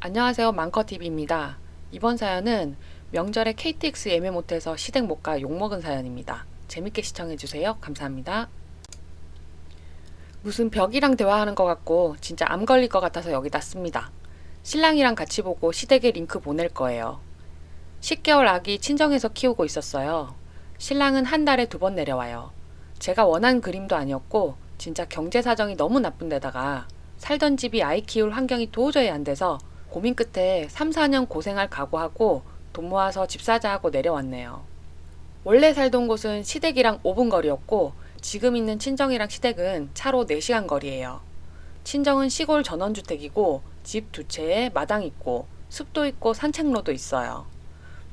안녕하세요. 망커TV입니다. 이번 사연은 명절에 KTX 예매 못해서 시댁 못 가 욕먹은 사연입니다. 재밌게 시청해주세요. 감사합니다. 무슨 벽이랑 대화하는 것 같고 진짜 암 걸릴 것 같아서 여기다 씁니다. 신랑이랑 같이 보고 시댁에 링크 보낼 거예요. 10개월 아기 친정에서 키우고 있었어요. 신랑은 한 달에 2번 내려와요. 제가 원한 그림도 아니었고 진짜 경제 사정이 너무 나쁜 데다가 살던 집이 아이 키울 환경이 도저히 안 돼서 고민 끝에 3, 4년 고생할 각오하고 돈 모아서 집 사자 하고 내려왔네요. 원래 살던 곳은 시댁이랑 5분 거리였고 지금 있는 친정이랑 시댁은 차로 4시간 거리예요. 친정은 시골 전원주택이고 집 2채에 마당 있고 숲도 있고 산책로도 있어요.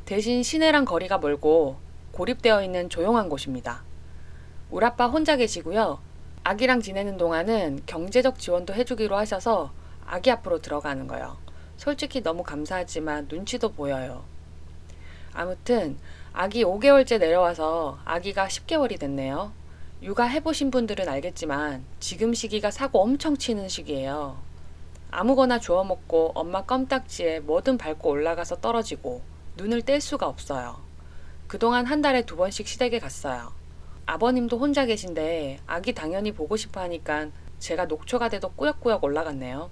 대신 시내랑 거리가 멀고 고립되어 있는 조용한 곳입니다. 우리 아빠 혼자 계시고요. 아기랑 지내는 동안은 경제적 지원도 해주기로 하셔서 아기 앞으로 들어가는 거요. 솔직히 너무 감사하지만 눈치도 보여요. 아무튼 아기 5개월째 내려와서 아기가 10개월이 됐네요. 육아 해보신 분들은 알겠지만 지금 시기가 사고 엄청 치는 시기예요. 아무거나 주워 먹고 엄마 껌딱지에 뭐든 밟고 올라가서 떨어지고 눈을 뗄 수가 없어요. 그동안 한 달에 2번씩 시댁에 갔어요. 아버님도 혼자 계신데 아기 당연히 보고 싶어 하니까 제가 녹초가 돼도 꾸역꾸역 올라갔네요.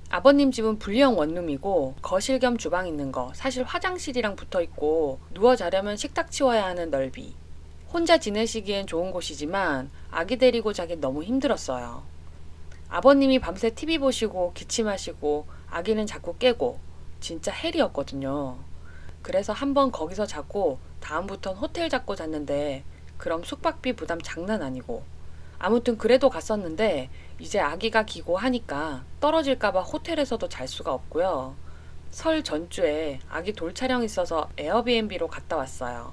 아버님 집은 분리형 원룸이고 거실 겸 주방 있는 거, 사실 화장실이랑 붙어 있고 누워 자려면 식탁 치워야 하는 넓이. 혼자 지내시기엔 좋은 곳이지만 아기 데리고 자긴 너무 힘들었어요. 아버님이 밤새 TV 보시고 기침하시고 아기는 자꾸 깨고 진짜 헬이었거든요. 그래서 한번 거기서 자고 다음부턴 호텔 잡고 잤는데 그럼 숙박비 부담 장난 아니고 아무튼 그래도 갔었는데 이제 아기가 기고 하니까 떨어질까봐 호텔에서도 잘 수가 없고요. 설 전주에 아기 돌 촬영 있어서 에어비앤비로 갔다 왔어요.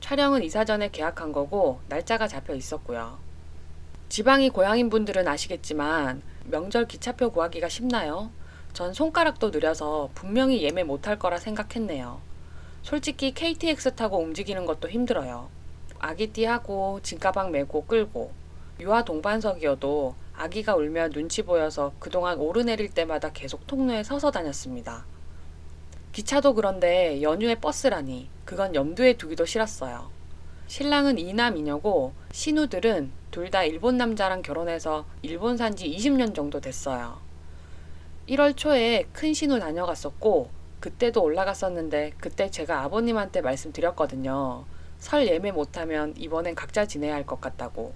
촬영은 이사 전에 계약한 거고 날짜가 잡혀 있었고요. 지방이 고향인 분들은 아시겠지만 명절 기차표 구하기가 쉽나요? 전 손가락도 느려서 분명히 예매 못할 거라 생각했네요. 솔직히 KTX 타고 움직이는 것도 힘들어요. 아기띠 하고 짐가방 메고 끌고 유아 동반석이어도 아기가 울면 눈치 보여서 그동안 오르내릴 때마다 계속 통로에 서서 다녔습니다. 기차도 그런데 연휴에 버스라니 그건 염두에 두기도 싫었어요. 신랑은 이남 이녀고 신우들은 둘 다 일본 남자랑 결혼해서 일본 산지 20년 정도 됐어요. 1월 초에 큰 신우 다녀갔었고 그때도 올라갔었는데 그때 제가 아버님한테 말씀드렸거든요. 설 예매 못하면 이번엔 각자 지내야 할 것 같다고.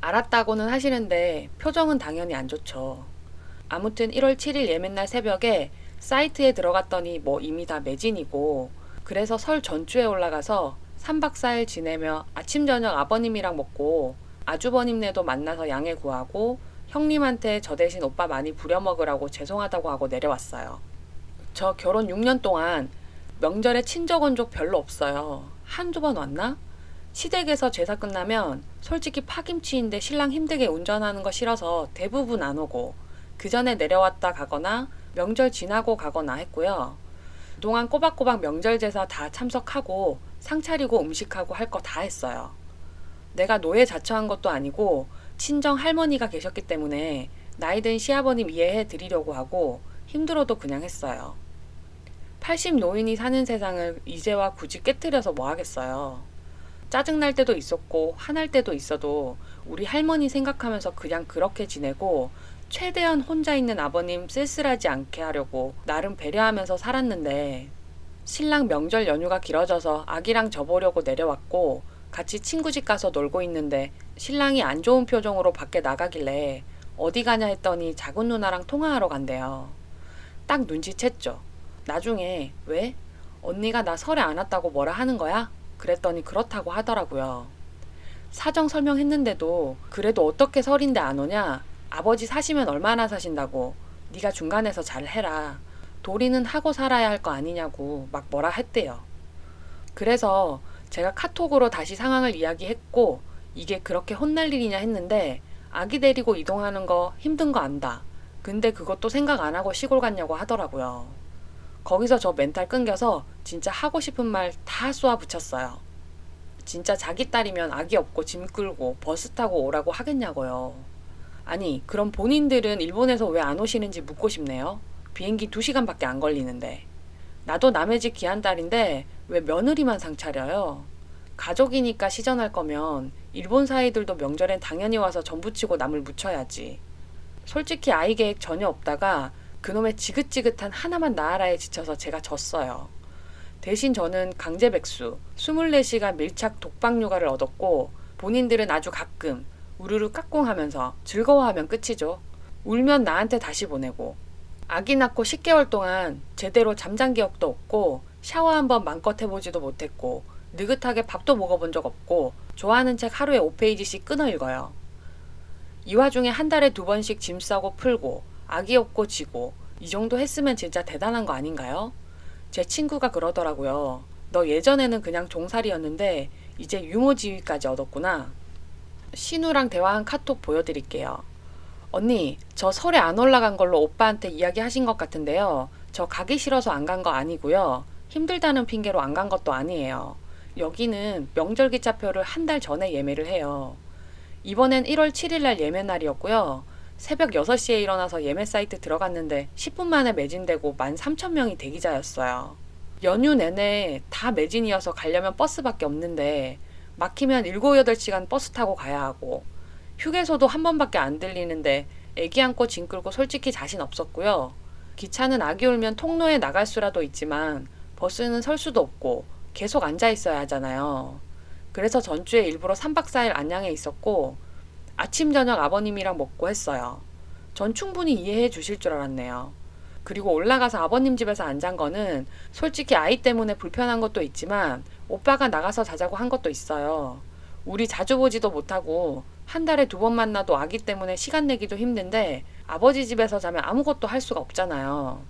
알았다고는 하시는데 표정은 당연히 안 좋죠. 아무튼 1월 7일 예매날 새벽에 사이트에 들어갔더니 뭐 이미 다 매진이고 그래서 설 전주에 올라가서 3박 4일 지내며 아침 저녁 아버님이랑 먹고 아주버님네도 만나서 양해 구하고 형님한테 저 대신 오빠 많이 부려먹으라고 죄송하다고 하고 내려왔어요. 저 결혼 6년 동안 명절에 친정 온 적 별로 없어요. 한두 번 왔나? 시댁에서 제사 끝나면 솔직히 파김치인데 신랑 힘들게 운전하는 거 싫어서 대부분 안 오고 그 전에 내려왔다 가거나 명절 지나고 가거나 했고요. 그동안 꼬박꼬박 명절 제사 다 참석하고 상 차리고 음식하고 할 거 다 했어요. 내가 노예 자처한 것도 아니고 친정 할머니가 계셨기 때문에 나이든 시아버님 이해해 드리려고 하고 힘들어도 그냥 했어요. 80 노인이 사는 세상을 이제와 굳이 깨트려서 뭐 하겠어요. 짜증날 때도 있었고 화날 때도 있어도 우리 할머니 생각하면서 그냥 그렇게 지내고 최대한 혼자 있는 아버님 쓸쓸하지 않게 하려고 나름 배려하면서 살았는데 신랑 명절 연휴가 길어져서 아기랑 져보려고 내려왔고 같이 친구 집 가서 놀고 있는데 신랑이 안 좋은 표정으로 밖에 나가길래 어디 가냐 했더니 작은 누나랑 통화하러 간대요. 딱 눈치챘죠. 나중에 왜? 언니가 나 설에 안 왔다고 뭐라 하는 거야? 그랬더니 그렇다고 하더라고요. 사정 설명했는데도 그래도 어떻게 설인데 안 오냐? 아버지 사시면 얼마나 사신다고. 네가 중간에서 잘 해라. 도리는 하고 살아야 할 거 아니냐고 막 뭐라 했대요. 그래서 제가 카톡으로 다시 상황을 이야기했고 이게 그렇게 혼날 일이냐 했는데 아기 데리고 이동하는 거 힘든 거 안다. 근데 그것도 생각 안 하고 시골 갔냐고 하더라고요. 거기서 저 멘탈 끊겨서 진짜 하고 싶은 말 다 쏘아 붙였어요. 진짜 자기 딸이면 아기 업고 짐 끌고 버스 타고 오라고 하겠냐고요. 아니, 그럼 본인들은 일본에서 왜 안 오시는지 묻고 싶네요. 비행기 2시간밖에 안 걸리는데. 나도 남의 집 귀한 딸인데 왜 며느리만 상차려요? 가족이니까 시전할 거면 일본 사이들도 명절엔 당연히 와서 전부치고 남을 묻혀야지. 솔직히 아이 계획 전혀 없다가 그놈의 지긋지긋한 하나만 낳아라에 지쳐서 제가 졌어요. 대신 저는 강제 백수, 24시간 밀착 독박 육아를 얻었고 본인들은 아주 가끔 우르르 까꿍하면서 즐거워하면 끝이죠. 울면 나한테 다시 보내고 아기 낳고 10개월 동안 제대로 잠잔 기억도 없고 샤워 한번 맘껏 해보지도 못했고 느긋하게 밥도 먹어본 적 없고 좋아하는 책 하루에 5페이지씩 끊어 읽어요. 이 와중에 한 달에 2번씩 짐 싸고 풀고 아기 업고 지고 이 정도 했으면 진짜 대단한 거 아닌가요? 제 친구가 그러더라고요. 너 예전에는 그냥 종살이였는데 이제 유모지위까지 얻었구나. 신우랑 대화한 카톡 보여드릴게요. 언니, 저 설에 안 올라간 걸로 오빠한테 이야기하신 것 같은데요. 저 가기 싫어서 안 간 거 아니고요. 힘들다는 핑계로 안 간 것도 아니에요. 여기는 명절 기차표를 한 달 전에 예매를 해요. 이번엔 1월 7일 날 예매 날이었고요. 새벽 6시에 일어나서 예매 사이트 들어갔는데 10분 만에 매진되고 13,000명이 대기자였어요. 연휴 내내 다 매진이어서 가려면 버스밖에 없는데 막히면 7, 8시간 버스 타고 가야 하고 휴게소도 한 번밖에 안 들리는데 애기 안고 짐 끌고 솔직히 자신 없었고요. 기차는 아기 울면 통로에 나갈 수라도 있지만 버스는 설 수도 없고 계속 앉아 있어야 하잖아요. 그래서 전주에 일부러 3박 4일 안양에 있었고 아침 저녁 아버님이랑 먹고 했어요. 전 충분히 이해해 주실 줄 알았네요. 그리고 올라가서 아버님 집에서 안 잔 거는 솔직히 아이 때문에 불편한 것도 있지만 오빠가 나가서 자자고 한 것도 있어요. 우리 자주 보지도 못하고 한 달에 2번 만나도 아기 때문에 시간 내기도 힘든데 아버지 집에서 자면 아무것도 할 수가 없잖아요.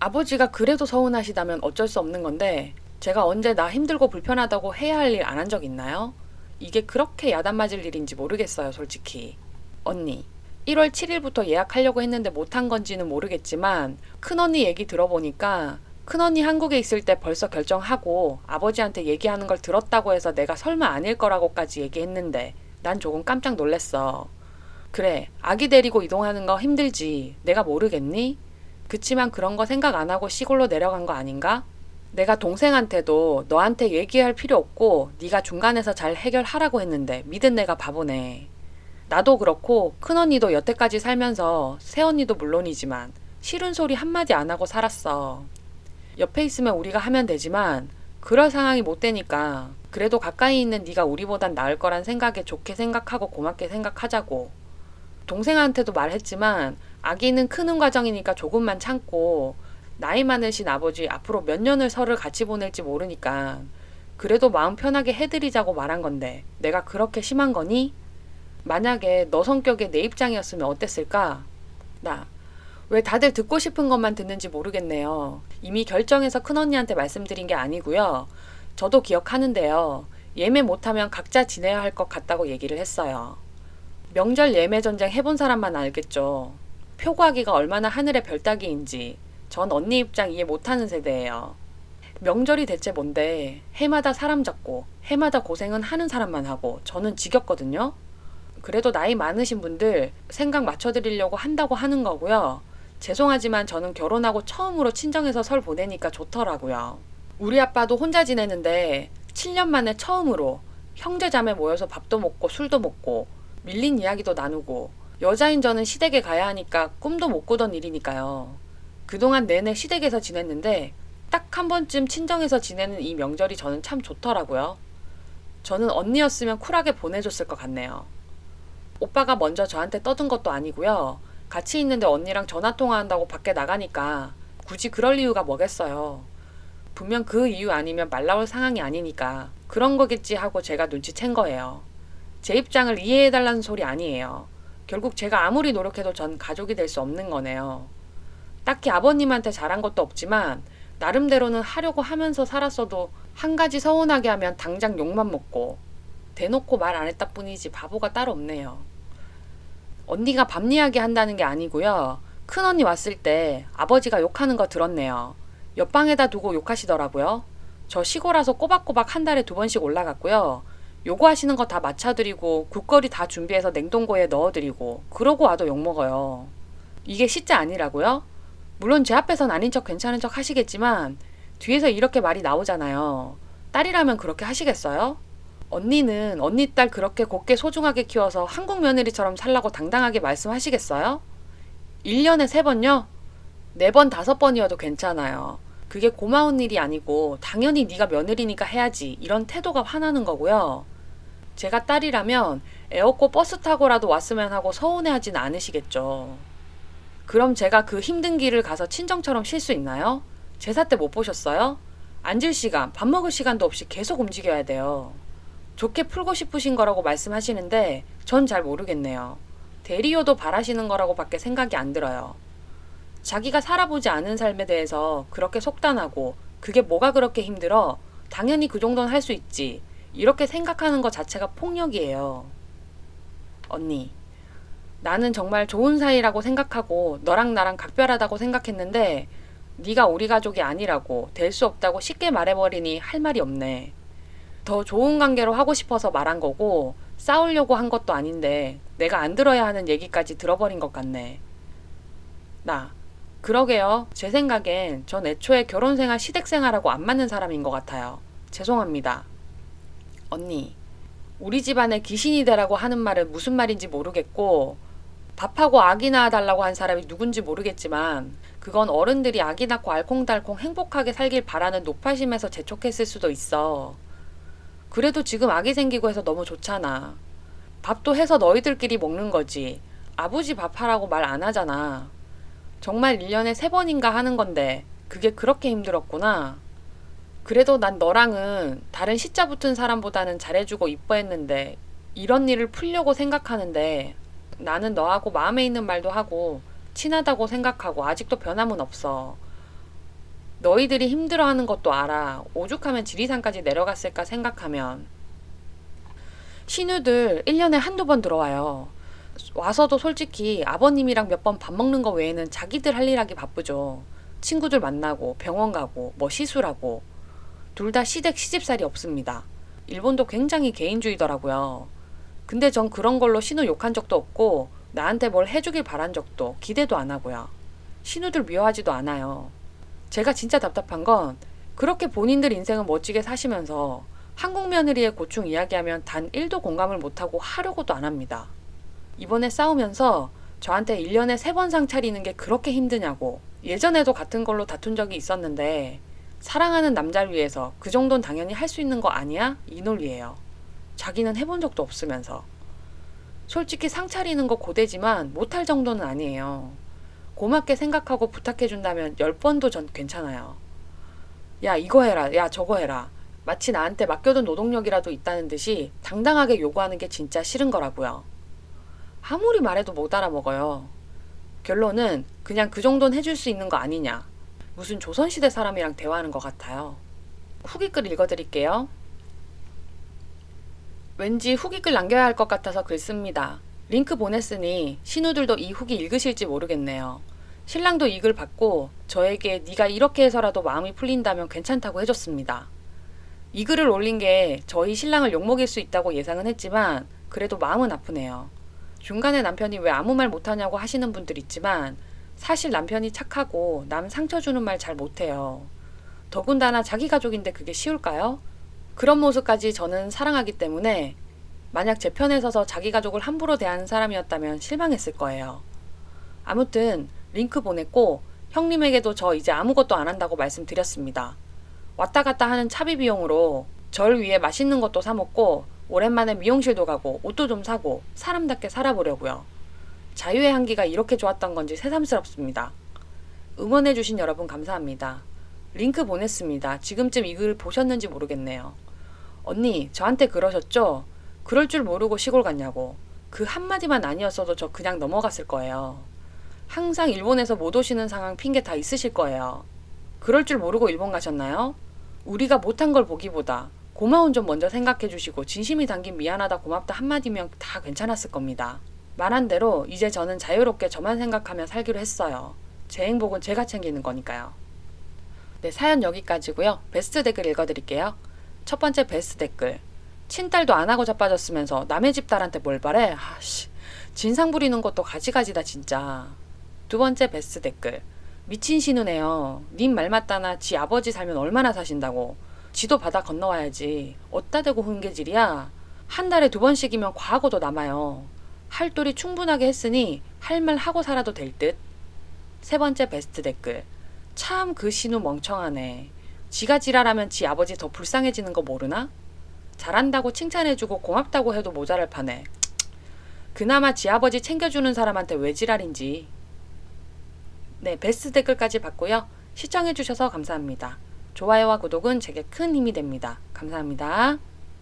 아버지가 그래도 서운하시다면 어쩔 수 없는 건데 제가 언제 나 힘들고 불편하다고 해야 할 일 안 한 적 있나요? 이게 그렇게 야단 맞을 일인지 모르겠어요, 솔직히. 언니, 1월 7일부터 예약하려고 했는데 못한 건지는 모르겠지만 큰언니 얘기 들어보니까 큰언니 한국에 있을 때 벌써 결정하고 아버지한테 얘기하는 걸 들었다고 해서 내가 설마 아닐 거라고까지 얘기했는데 난 조금 깜짝 놀랐어. 그래, 아기 데리고 이동하는 거 힘들지. 내가 모르겠니? 그치만 그런 거 생각 안 하고 시골로 내려간 거 아닌가? 내가 동생한테도 너한테 얘기할 필요 없고 네가 중간에서 잘 해결하라고 했는데 믿은 내가 바보네. 나도 그렇고 큰언니도 여태까지 살면서 새언니도 물론이지만 싫은 소리 한마디 안 하고 살았어. 옆에 있으면 우리가 하면 되지만 그럴 상황이 못 되니까 그래도 가까이 있는 네가 우리보단 나을 거란 생각에 좋게 생각하고 고맙게 생각하자고. 동생한테도 말했지만 아기는 크는 과정이니까 조금만 참고 나이 많으신 아버지 앞으로 몇 년을 설을 같이 보낼지 모르니까 그래도 마음 편하게 해드리자고 말한 건데 내가 그렇게 심한 거니? 만약에 너 성격에 내 입장이었으면 어땠을까? 나 왜 다들 듣고 싶은 것만 듣는지 모르겠네요. 이미 결정해서 큰언니한테 말씀드린 게 아니고요. 저도 기억하는데요. 예매 못하면 각자 지내야 할 것 같다고 얘기를 했어요. 명절 예매 전쟁 해본 사람만 알겠죠. 표 구하기가 얼마나 하늘의 별 따기인지 전 언니 입장 이해 못하는 세대예요. 명절이 대체 뭔데 해마다 사람 잡고 해마다 고생은 하는 사람만 하고 저는 지겹거든요. 그래도 나이 많으신 분들 생각 맞춰드리려고 한다고 하는 거고요. 죄송하지만 저는 결혼하고 처음으로 친정에서 설 보내니까 좋더라고요. 우리 아빠도 혼자 지내는데 7년 만에 처음으로 형제 자매 모여서 밥도 먹고 술도 먹고 밀린 이야기도 나누고 여자인 저는 시댁에 가야 하니까 꿈도 못 꾸던 일이니까요. 그동안 내내 시댁에서 지냈는데 딱 한 번쯤 친정에서 지내는 이 명절이 저는 참 좋더라고요. 저는 언니였으면 쿨하게 보내줬을 것 같네요. 오빠가 먼저 저한테 떠든 것도 아니고요. 같이 있는데 언니랑 전화통화한다고 밖에 나가니까 굳이 그럴 이유가 뭐겠어요. 분명 그 이유 아니면 말 나올 상황이 아니니까 그런 거겠지 하고 제가 눈치챈 거예요. 제 입장을 이해해달라는 소리 아니에요. 결국 제가 아무리 노력해도 전 가족이 될 수 없는 거네요. 딱히 아버님한테 잘한 것도 없지만 나름대로는 하려고 하면서 살았어도 한 가지 서운하게 하면 당장 욕만 먹고 대놓고 말 안 했다 뿐이지 바보가 따로 없네요. 언니가 밤 이야기 한다는 게 아니고요. 큰언니 왔을 때 아버지가 욕하는 거 들었네요. 옆방에다 두고 욕하시더라고요. 저 시골라서 꼬박꼬박 한 달에 2번씩 올라갔고요. 요구하시는 거 다 맞춰드리고 국거리 다 준비해서 냉동고에 넣어드리고 그러고 와도 욕먹어요. 이게 시자 아니라고요? 물론 제 앞에선 아닌 척 괜찮은 척 하시겠지만 뒤에서 이렇게 말이 나오잖아요. 딸이라면 그렇게 하시겠어요? 언니는 언니 딸 그렇게 곱게 소중하게 키워서 한국 며느리처럼 살라고 당당하게 말씀하시겠어요? 1년에 3번요? 4번, 5번이어도 괜찮아요. 그게 고마운 일이 아니고 당연히 네가 며느리니까 해야지 이런 태도가 화나는 거고요. 제가 딸이라면 애 없고 버스 타고라도 왔으면 하고 서운해하진 않으시겠죠. 그럼 제가 그 힘든 길을 가서 친정처럼 쉴 수 있나요? 제사 때 못 보셨어요? 앉을 시간, 밥 먹을 시간도 없이 계속 움직여야 돼요. 좋게 풀고 싶으신 거라고 말씀하시는데 전 잘 모르겠네요. 대리요도 바라시는 거라고 밖에 생각이 안 들어요. 자기가 살아보지 않은 삶에 대해서 그렇게 속단하고 그게 뭐가 그렇게 힘들어? 당연히 그 정도는 할 수 있지. 이렇게 생각하는 것 자체가 폭력이에요. 언니, 나는 정말 좋은 사이라고 생각하고 너랑 나랑 각별하다고 생각했는데 네가 우리 가족이 아니라고 될 수 없다고 쉽게 말해버리니 할 말이 없네. 더 좋은 관계로 하고 싶어서 말한 거고 싸우려고 한 것도 아닌데 내가 안 들어야 하는 얘기까지 들어버린 것 같네. 그러게요. 제 생각엔 전 애초에 결혼생활 시댁생활하고 안 맞는 사람인 것 같아요. 죄송합니다. 언니, 우리 집안에 귀신이 되라고 하는 말은 무슨 말인지 모르겠고 밥하고 아기 낳아달라고 한 사람이 누군지 모르겠지만 그건 어른들이 아기 낳고 알콩달콩 행복하게 살길 바라는 노파심에서 재촉했을 수도 있어. 그래도 지금 아기 생기고 해서 너무 좋잖아. 밥도 해서 너희들끼리 먹는 거지. 아버지 밥하라고 말 안 하잖아. 정말 1년에 3번인가 하는 건데 그게 그렇게 힘들었구나. 그래도 난 너랑은 다른 시자 붙은 사람보다는 잘해주고 이뻐했는데 이런 일을 풀려고 생각하는데 나는 너하고 마음에 있는 말도 하고 친하다고 생각하고 아직도 변함은 없어. 너희들이 힘들어하는 것도 알아. 오죽하면 지리산까지 내려갔을까 생각하면. 신우들 1년에 한두 번 들어와요. 와서도 솔직히 아버님이랑 몇 번 밥 먹는 거 외에는 자기들 할 일 하기 바쁘죠. 친구들 만나고 병원 가고 뭐 시술하고. 둘 다 시댁 시집살이 없습니다. 일본도 굉장히 개인주의더라고요. 근데 전 그런 걸로 신우 욕한 적도 없고 나한테 뭘 해주길 바란 적도 기대도 안 하고요. 신우들 미워하지도 않아요. 제가 진짜 답답한 건 그렇게 본인들 인생을 멋지게 사시면서 한국 며느리의 고충 이야기하면 단 1도 공감을 못하고 하려고도 안 합니다. 이번에 싸우면서 저한테 1년에 3번 상 차리는 게 그렇게 힘드냐고. 예전에도 같은 걸로 다툰 적이 있었는데 사랑하는 남자를 위해서 그 정도는 당연히 할 수 있는 거 아니야? 이 논리예요. 자기는 해본 적도 없으면서. 솔직히 상 차리는 거 고되지만 못할 정도는 아니에요. 고맙게 생각하고 부탁해준다면 10번도 전 괜찮아요. 야 이거 해라, 야 저거 해라. 마치 나한테 맡겨둔 노동력이라도 있다는 듯이 당당하게 요구하는 게 진짜 싫은 거라고요. 아무리 말해도 못 알아먹어요. 결론은 그냥 그 정도는 해줄 수 있는 거 아니냐. 무슨 조선시대 사람이랑 대화하는 것 같아요. 후기 글 읽어드릴게요. 왠지 후기 글 남겨야 할 것 같아서 글 씁니다. 링크 보냈으니 신우들도 이 후기 읽으실지 모르겠네요. 신랑도 이 글 받고 저에게 네가 이렇게 해서라도 마음이 풀린다면 괜찮다고 해줬습니다. 이 글을 올린 게 저희 신랑을 욕먹일 수 있다고 예상은 했지만 그래도 마음은 아프네요. 중간에 남편이 왜 아무 말 못하냐고 하시는 분들 있지만 사실 남편이 착하고 남 상처 주는 말 잘 못해요. 더군다나 자기 가족인데 그게 쉬울까요? 그런 모습까지 저는 사랑하기 때문에 만약 제 편에 서서 자기 가족을 함부로 대하는 사람이었다면 실망했을 거예요. 아무튼 링크 보냈고 형님에게도 저 이제 아무것도 안 한다고 말씀드렸습니다. 왔다 갔다 하는 차비 비용으로 절 위해 맛있는 것도 사 먹고 오랜만에 미용실도 가고 옷도 좀 사고 사람답게 살아보려고요. 자유의 향기가 이렇게 좋았던 건지 새삼스럽습니다. 응원해주신 여러분 감사합니다. 링크 보냈습니다. 지금쯤 이 글 보셨는지 모르겠네요. 언니 저한테 그러셨죠? 그럴 줄 모르고 시골 갔냐고. 그 한마디만 아니었어도 저 그냥 넘어갔을 거예요. 항상 일본에서 못 오시는 상황 핑계 다 있으실 거예요. 그럴 줄 모르고 일본 가셨나요? 우리가 못한 걸 보기보다 고마운 점 먼저 생각해 주시고 진심이 담긴 미안하다 고맙다 한마디면 다 괜찮았을 겁니다. 말한 대로 이제 저는 자유롭게 저만 생각하며 살기로 했어요. 제 행복은 제가 챙기는 거니까요. 네, 사연 여기까지고요. 베스트 댓글 읽어드릴게요. 첫 번째 베스트 댓글. 친딸도 안 하고 자빠졌으면서 남의 집 딸한테 뭘 바래? 아씨, 진상 부리는 것도 가지가지다 진짜. 두 번째 베스트 댓글. 미친 신우네요. 님 말 맞다나 지 아버지 살면 얼마나 사신다고. 지도 바다 건너와야지. 어따 대고 훈계질이야. 한 달에 2번씩이면 과하고도 남아요. 할 도리 충분하게 했으니 할 말 하고 살아도 될 듯. 세 번째 베스트 댓글. 참 그 신우 멍청하네. 지가 지랄하면 지 아버지 더 불쌍해지는 거 모르나? 잘한다고 칭찬해주고 고맙다고 해도 모자랄 판에. 그나마 지 아버지 챙겨주는 사람한테 왜 지랄인지. 네, 베스트 댓글까지 봤고요. 시청해주셔서 감사합니다. 좋아요와 구독은 제게 큰 힘이 됩니다. 감사합니다.